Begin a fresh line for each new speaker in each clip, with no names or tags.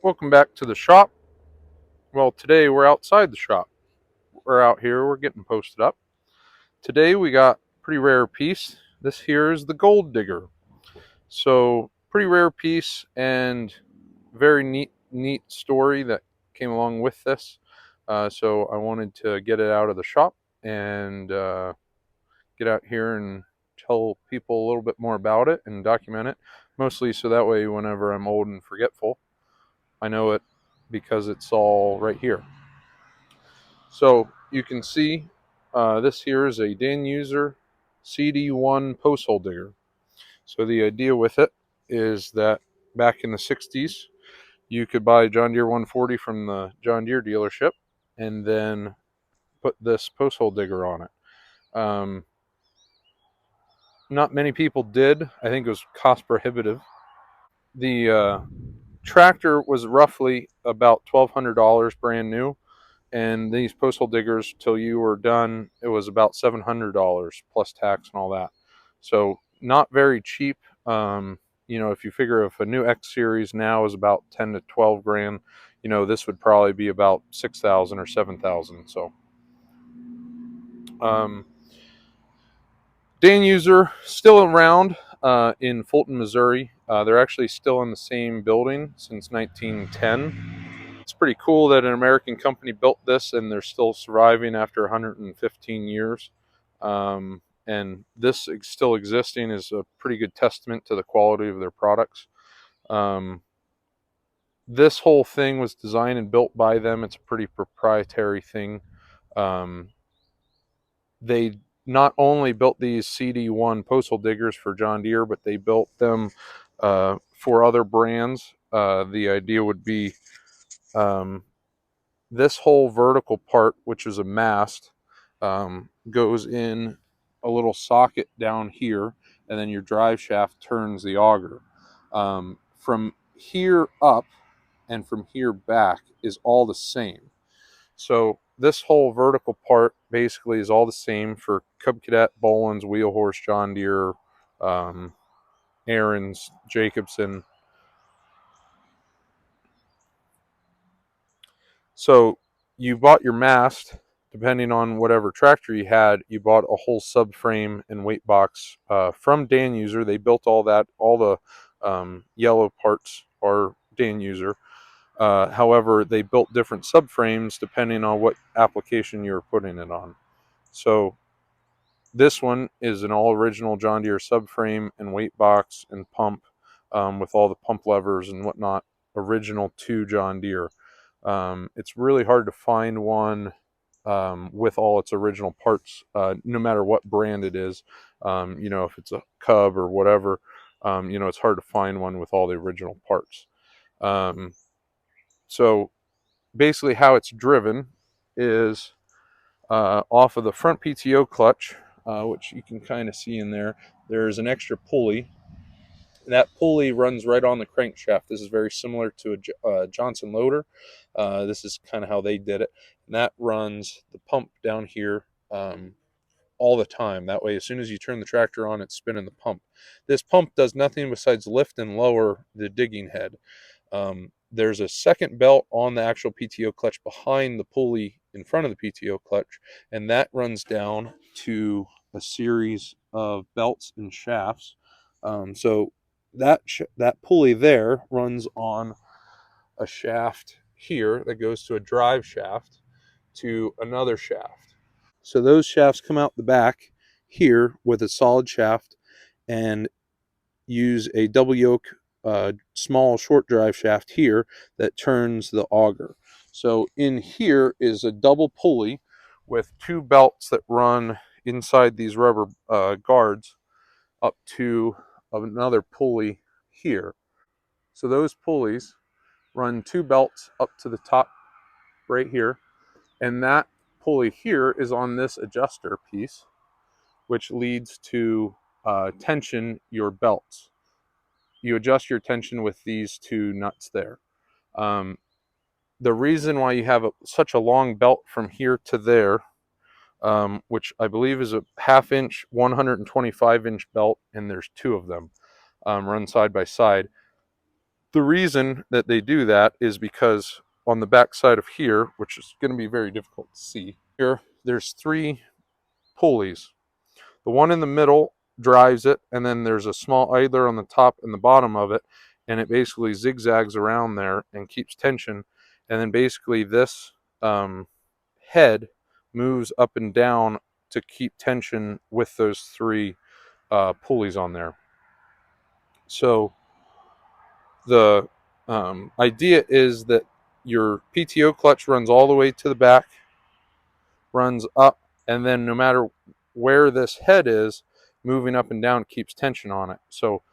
Welcome back to the shop. Well, today we're outside the shop. We're out here, we're getting posted up. Today we got a pretty rare piece. This here is the Gold Digger. So, pretty rare piece and very neat story that came along with this. So I wanted to get it out of the shop and get out here and tell people a little bit more about it and document it. Mostly so that way whenever I'm old and forgetful, I know it because it's all right here. So you can see this here is a danuser cd-1 post hole digger. So the idea with it is that back in the 60s, you could buy a John Deere 140 from the John Deere dealership and then put this post hole digger on it. Not many people did. I think it was cost prohibitive. The tractor was roughly about $1,200 brand new, and these post hole diggers, till you were done, it was about $700 plus tax and all that. So not very cheap. If you figure if a new X series now is about 10 to 12 grand, this would probably be about 6,000 or 7,000. So danuser still around in Fulton, Missouri. They're actually still in the same building since 1910. It's pretty cool that an American company built this and they're still surviving after 115 years. And this still existing is a pretty good testament to the quality of their products. This whole thing was designed and built by them. It's a pretty proprietary thing. They not only built these cd-1 postal diggers for John Deere, but they built them for other brands. The idea would be this whole vertical part, which is a mast, goes in a little socket down here, and then your drive shaft turns the auger. From here up and from here back is all the same. So this whole vertical part basically is all the same for Cub Cadet, Boland's, Wheel Horse, John Deere, Aaron's, Jacobson. So you bought your mast, depending on whatever tractor you had, you bought a whole subframe and weight box from danuser. They built all that, all the yellow parts are danuser. However, they built different subframes depending on what application you were putting it on. So this one is an all original John Deere subframe and weight box and pump with all the pump levers and whatnot, original to John Deere. It's really hard to find one with all its original parts, no matter what brand it is. If it's a Cub or whatever, it's hard to find one with all the original parts. So basically how it's driven is off of the front PTO clutch, which you can kind of see in there. There's an extra pulley. That pulley runs right on the crankshaft. This is very similar to a Johnson loader. This is kind of how they did it. And that runs the pump down here all the time. That way, as soon as you turn the tractor on, it's spinning the pump. This pump does nothing besides lift and lower the digging head. There's a second belt on the actual PTO clutch behind the pulley in front of the PTO clutch, and that runs down to a series of belts and shafts. So that pulley there runs on a shaft here that goes to a drive shaft to another shaft. So those shafts come out the back here with a solid shaft and use a double yoke small short drive shaft here that turns the auger. So in here is a double pulley with two belts that run inside these rubber guards up to another pulley here. So those pulleys run two belts up to the top right here, and that pulley here is on this adjuster piece, which leads to tension your belts. You adjust your tension with these two nuts there. The reason why you have such a long belt from here to there, which I believe is a half-inch, 125-inch belt, and there's two of them run side by side. The reason that they do that is because on the back side of here, which is going to be very difficult to see, here there's 3 pulleys. The one in the middle drives it, and then there's a small idler on the top and the bottom of it, and it basically zigzags around there and keeps tension. And then basically this head moves up and down to keep tension with those 3 pulleys on there. So the idea is that your PTO clutch runs all the way to the back, runs up, and then no matter where this head is, moving up and down keeps tension on it. So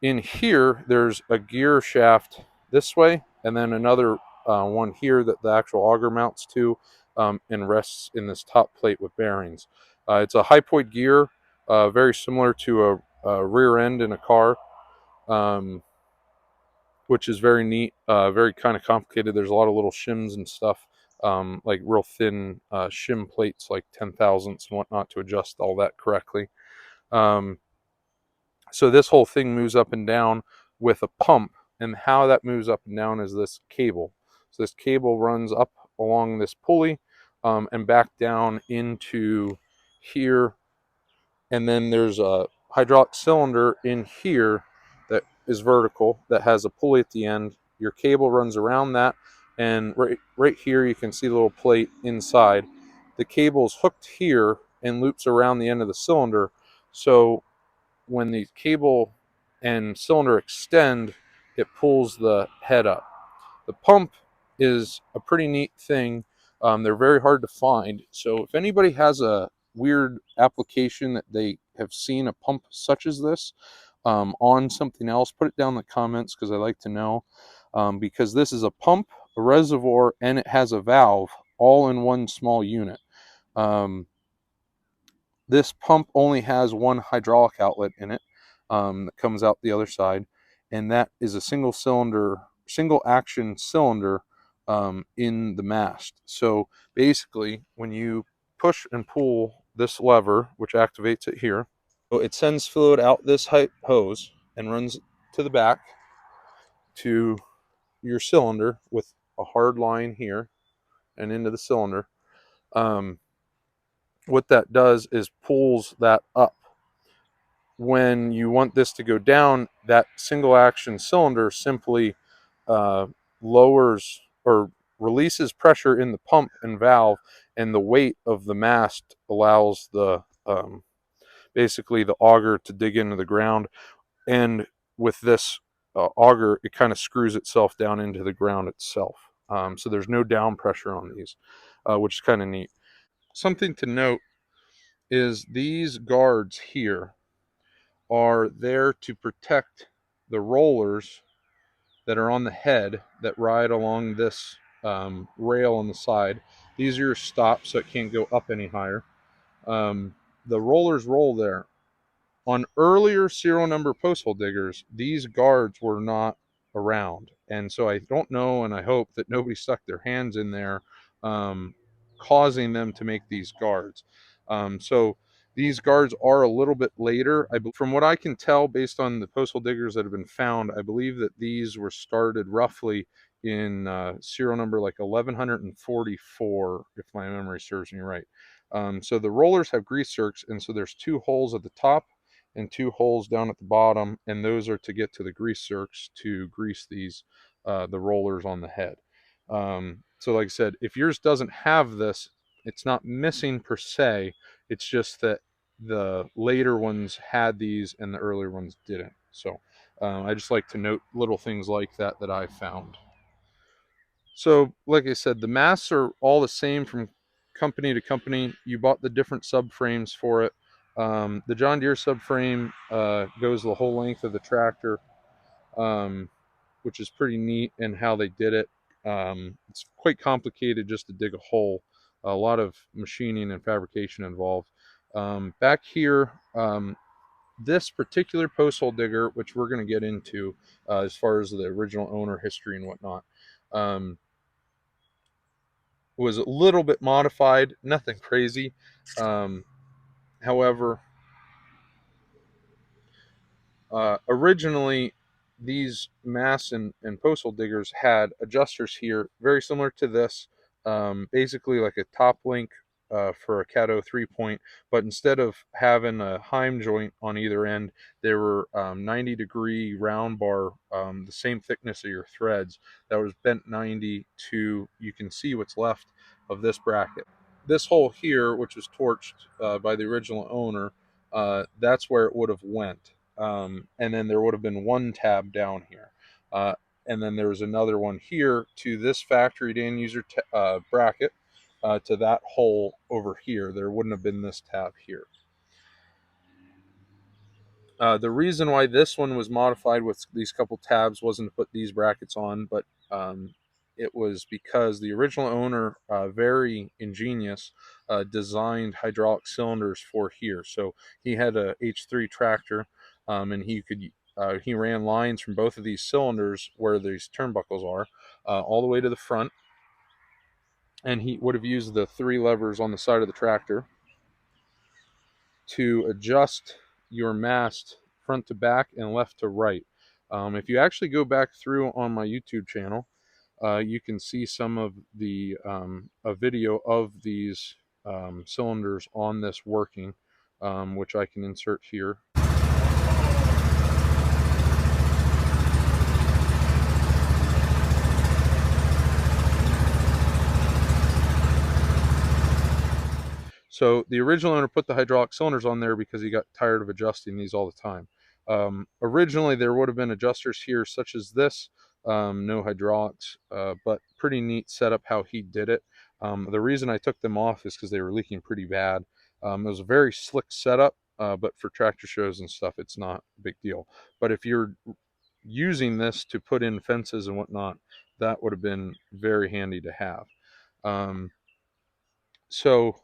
in here, there's a gear shaft this way, and then another one here that the actual auger mounts to, and rests in this top plate with bearings. It's a hypoid gear, very similar to a rear end in a car. Which is very neat, very kind of complicated. There's a lot of little shims and stuff, like real thin shim plates, like 10 thousandths and whatnot, to adjust all that correctly. So this whole thing moves up and down with a pump, and how that moves up and down is this cable. So this cable runs up along this pulley and back down into here, and then there's a hydraulic cylinder in here that is vertical that has a pulley at the end. Your cable runs around that, and right here you can see the little plate inside. The cable's hooked here and loops around the end of the cylinder, so when the cable and cylinder extend, it pulls the head up. The pump is a pretty neat thing. They're very hard to find. So if anybody has a weird application that they have seen a pump such as this on something else, put it down in the comments, because I like to know. Because this is a pump, a reservoir, and it has a valve all in one small unit. This pump only has one hydraulic outlet in it that comes out the other side, and that is a single action cylinder in the mast. So basically, when you push and pull this lever, which activates it here, so it sends fluid out this hose and runs to the back to your cylinder with a hard line here and into the cylinder. What that does is pulls that up. When you want this to go down, that single action cylinder simply lowers or releases pressure in the pump and valve, and the weight of the mast allows the basically the auger to dig into the ground. And with this auger, it kind of screws itself down into the ground itself. So there's no down pressure on these, which is kind of neat. Something to note is these guards here are there to protect the rollers that are on the head that ride along this rail on the side. These are your stops, so it can't go up any higher. The rollers roll there. On earlier serial number posthole diggers, these guards were not around, and so I don't know, and I hope that nobody stuck their hands in there, causing them to make these guards. So these guards are a little bit later. From what I can tell, based on the posthole diggers that have been found, I believe that these were started roughly in serial number like 1144, if my memory serves me right. So the rollers have grease zerks, and so there's 2 holes at the top and 2 holes down at the bottom, and those are to get to the grease zerks to grease these the rollers on the head. So like I said, if yours doesn't have this, it's not missing per se. It's just that the later ones had these and the earlier ones didn't. So I just like to note little things like that that I found. So like I said, the masts are all the same from company to company. You bought the different subframes for it. The John Deere subframe goes the whole length of the tractor, which is pretty neat in how they did it. It's quite complicated just to dig a hole. A lot of machining and fabrication involved. Back here, this particular post hole digger, which we're going to get into as far as the original owner history and whatnot, was a little bit modified, nothing crazy. However, originally these mass and postal diggers had adjusters here, very similar to this, basically like a top link for a Cat 03 point, but instead of having a Heim joint on either end, there were 90-degree round bar, the same thickness of your threads, that was bent 90 to, you can see what's left of this bracket. This hole here, which was torched by the original owner, that's where it would have went. And then there would have been one tab down here. And then there was another one here to this factory danuser bracket, to that hole over here. There wouldn't have been this tab here. The reason why this one was modified with these couple tabs wasn't to put these brackets on, but it was because the original owner, very ingenious, designed hydraulic cylinders for here. So he had a H3 tractor, and he ran lines from both of these cylinders where these turnbuckles are, all the way to the front, and he would have used the 3 levers on the side of the tractor to adjust your mast front to back and left to right. If you actually go back through on my YouTube channel, you can see some of the a video of these cylinders on this working, which I can insert here. So the original owner put the hydraulic cylinders on there because he got tired of adjusting these all the time. Originally, there would have been adjusters here such as this, no hydraulics, but pretty neat setup how he did it. The reason I took them off is because they were leaking pretty bad. It was a very slick setup, but for tractor shows and stuff, it's not a big deal. But if you're using this to put in fences and whatnot, that would have been very handy to have. So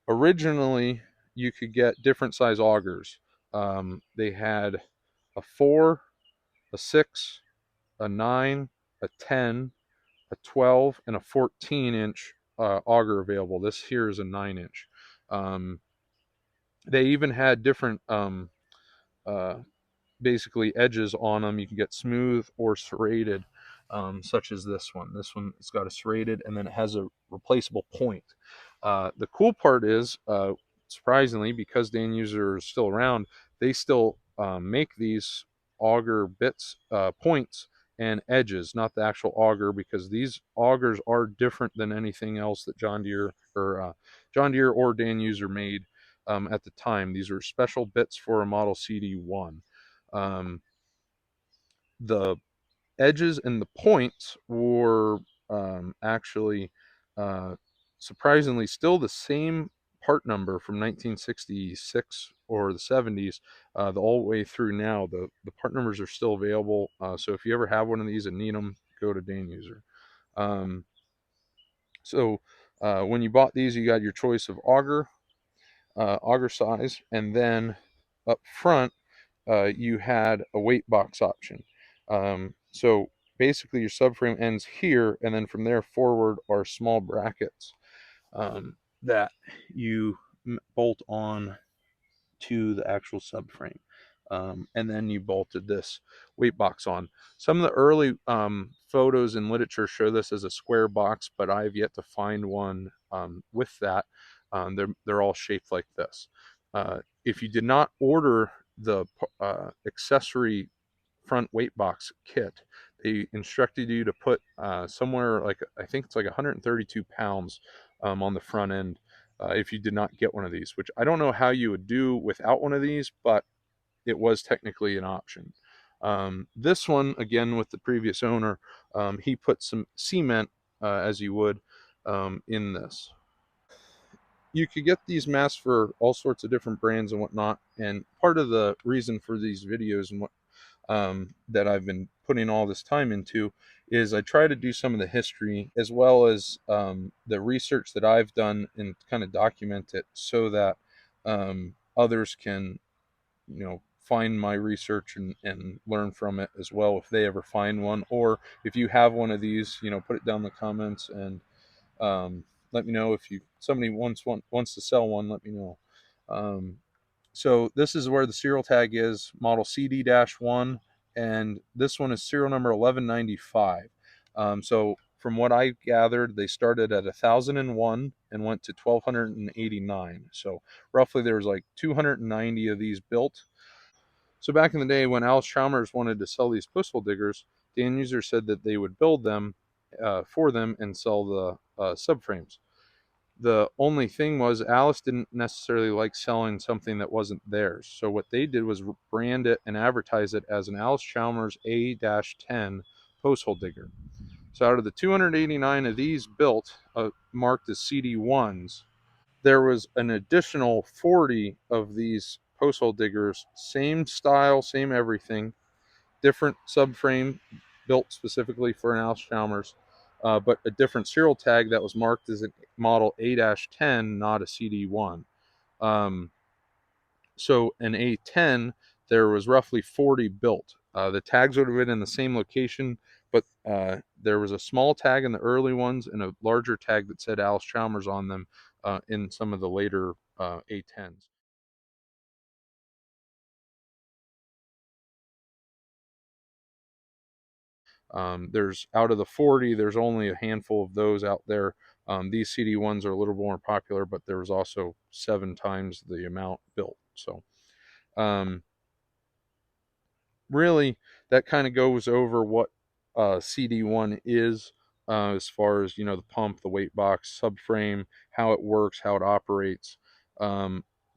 originally, you could get different size augers. They had a 4, a 6, a 9, a 10, a 12, and a 14-inch auger available. This here is a 9-inch. They even had different uh, basically edges on them. You can get smooth or serrated, such as this one. This one, it's got a serrated, and then it has a replaceable point. The cool part is, surprisingly, because danuser is still around, they still make these auger bits, points and edges, not the actual auger, because these augers are different than anything else that John Deere or danuser made at the time. These were special bits for a model cd-1. The edges and the points were actually surprisingly still the same part number from 1966 or the 70s, the all the way through now. The part numbers are still available, so if you ever have one of these and need them, go to danuser. So when you bought these, you got your choice of auger size, and then up front you had a weight box option. So basically your subframe ends here, and then from there forward are small brackets that you bolt on to the actual subframe. And then you bolted this weight box on. Some of the early photos and literature show this as a square box, but I've yet to find one with that. They're all shaped like this. If you did not order the accessory front weight box kit, they instructed you to put somewhere like, I think it's like 132 pounds on the front end if you did not get one of these, which I don't know how you would do without one of these, but it was technically an option. This one, again, with the previous owner, he put some cement, as you would, in this. You could get these masks for all sorts of different brands and whatnot, and part of the reason for these videos and what that I've been putting all this time into is I try to do some of the history as well as the research that I've done and kind of document it so that others can, find my research and learn from it as well if they ever find one, or if you have one of these, put it down in the comments and let me know. If somebody wants to sell one, let me know. So this is where the serial tag is, model cd-1 and this one is serial number 1195. So from what I gathered, they started at 1001 and went to 1289. So roughly there was like 290 of these built. So back in the day when Alice Chalmers wanted to sell these postal diggers, danuser said that they would build them for them and sell the subframes. The only thing was Alice didn't necessarily like selling something that wasn't theirs. So what they did was brand it and advertise it as an Alice Chalmers A-10 posthole digger. So out of the 289 of these built, marked as CD-1s, there was an additional 40 of these posthole diggers, same style, same everything, different subframe, built specifically for an Alice Chalmers, but a different serial tag that was marked as a model A-10, not a CD-1. So an A10, there was roughly 40 built. The tags would have been in the same location, but there was a small tag in the early ones and a larger tag that said Alice Chalmers on them in some of the later A10s. There's out of the 40, there's only a handful of those out there. These CD-1s are a little more popular, but there was also 7 times the amount built. So um, really, that kind of goes over what cd-1 is, as far as the pump, the weight box, subframe, how it works, how it operates.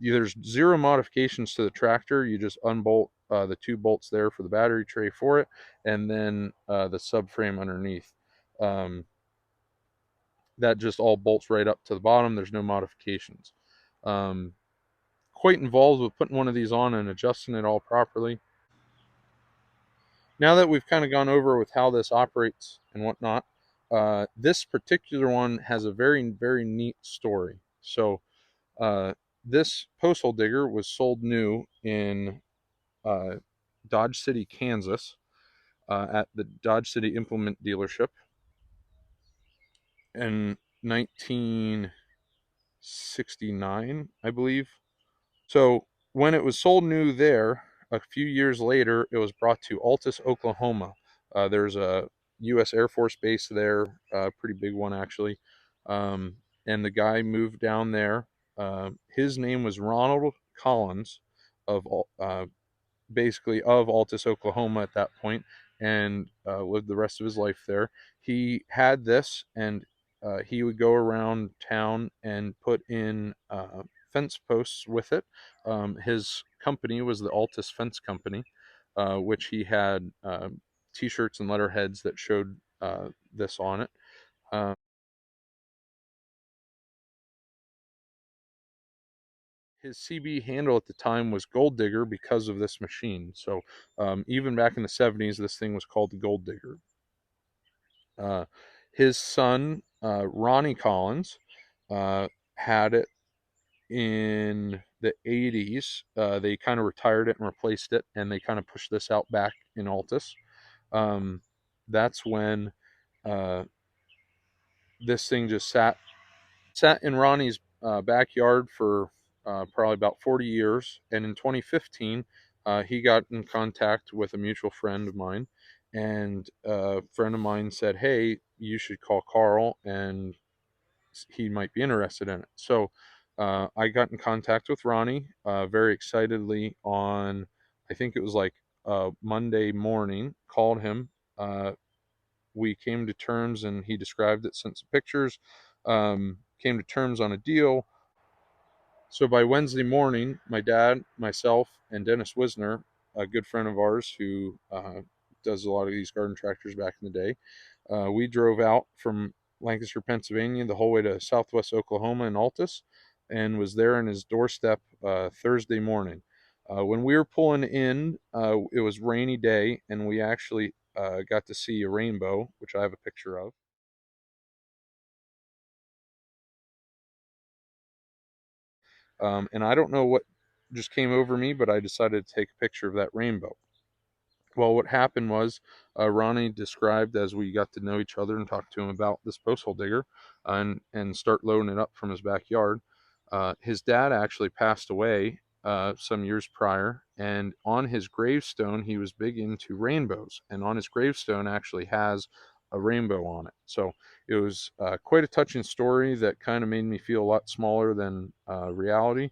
There's zero modifications to the tractor. You just unbolt the 2 bolts there for the battery tray for it, and then the subframe underneath. um, that just all bolts right up to the bottom. There's no modifications. um, Quite involved with putting one of these on and adjusting it all properly. Now that we've kind of gone over with how this operates and whatnot, this particular one has a very, very neat story. So uh, this posthole digger was sold new in uh, Dodge City, Kansas, at the Dodge City Implement Dealership in 1969, I believe. So when it was sold new there, a few years later, it was brought to Altus, Oklahoma. There's a U.S. Air Force base there, a pretty big one actually. And the guy moved down there. His name was Ronald Collins, of basically of Altus, Oklahoma at that point, and lived the rest of his life there. He had this, and he would go around town and put in fence posts with it. His company was the Altus Fence Company, which he had T-shirts and letterheads that showed this on it. Uh, his CB handle at the time was Gold Digger because of this machine. So even back in the 70s, this thing was called the Gold Digger. Uh, his son, Ronnie Collins, had it in the 80s. They kind of retired it and replaced it, and they kind of pushed this out back in Altus. Um, that's when uh, this thing just sat in Ronnie's backyard for probably about 40 years. And in 2015, he got in contact with a mutual friend of mine. And a friend of mine said, "Hey, you should call Carl, and he might be interested in it." So I got in contact with Ronnie very excitedly on, I think it was like Monday morning, called him. We came to terms, and he described it, sent some pictures, came to terms on a deal. So by Wednesday morning, my dad, myself, and Dennis Wisner, a good friend of ours who does a lot of these garden tractors back in the day, we drove out from Lancaster, Pennsylvania, the whole way to Southwest Oklahoma and Altus, and was there on his doorstep Thursday morning. When we were pulling in, it was rainy day, and we actually got to see a rainbow, which I have a picture of. And I don't know what just came over me, but I decided to take a picture of that rainbow. Well, what happened was Ronnie described, as we got to know each other and talked to him about this posthole digger and start loading it up from his backyard. His dad actually passed away some years prior, and on his gravestone he was big into rainbows, and on his gravestone actually has a rainbow on it. So it was quite a touching story that kind of made me feel a lot smaller than reality,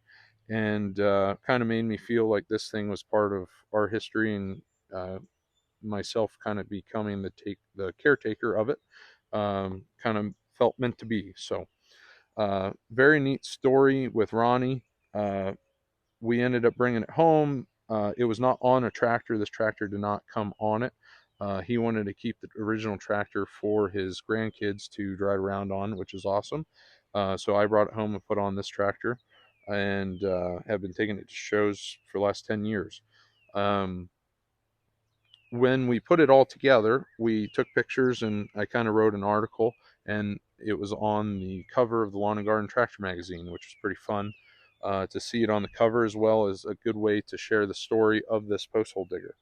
and kind of made me feel like this thing was part of our history, and myself kind of becoming the caretaker of it, kind of felt meant to be. So very neat story with Ronnie. We ended up bringing it home. It was not on a tractor. This tractor did not come on it. He wanted to keep the original tractor for his grandkids to drive around on, which is awesome. So I brought it home and put on this tractor, and have been taking it to shows for the last 10 years. Um, when we put it all together, we took pictures, and I kind of wrote an article, and it was on the cover of the Lawn and Garden Tractor magazine, which was pretty fun to see it on the cover, as well as a good way to share the story of this post hole digger.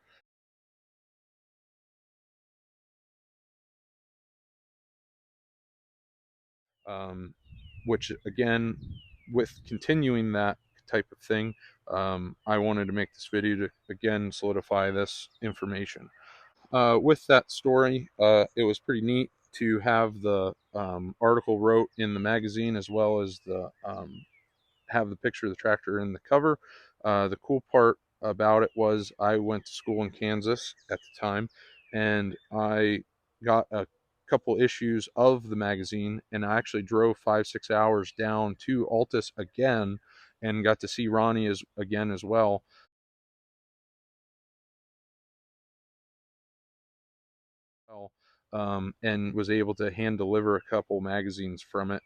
Um, which again, with continuing that type of thing, I wanted to make this video to again solidify this information. With that story, it was pretty neat to have the article wrote in the magazine, as well as the have the picture of the tractor in the cover. The cool part about it was I went to school in Kansas at the time, and I got a couple issues of the magazine, and I actually drove 5-6 hours down to Altus again, and got to see Ronnie again as well. And was able to hand deliver a couple magazines from it,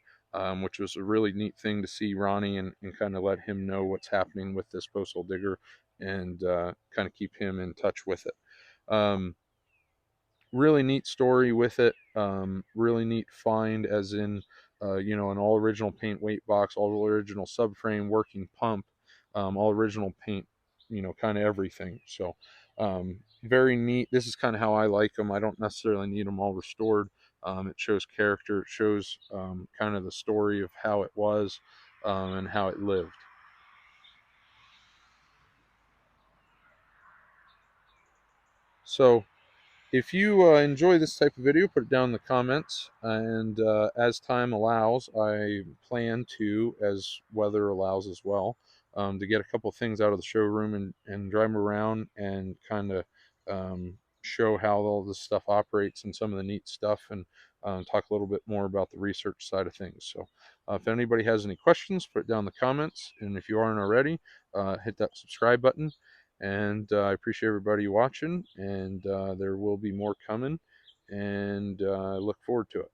which was a really neat thing to see Ronnie, and kind of let him know what's happening with this postal digger, and kind of keep him in touch with it. Um, really neat story with it. Really neat find, as in, an all original paint weight box, all original subframe, working pump, all original paint, kind of everything. So, very neat. This is kind of how I like them. I don't necessarily need them all restored. It shows character. It shows kind of the story of how it was, and how it lived. So, if you enjoy this type of video, put it down in the comments, and as time allows, I plan to, as weather allows as well, to get a couple of things out of the showroom, and drive them around, and kind of show how all this stuff operates, and some of the neat stuff, and talk a little bit more about the research side of things. So if anybody has any questions, put it down in the comments, and if you aren't already, hit that subscribe button. And I appreciate everybody watching, and there will be more coming, and I look forward to it.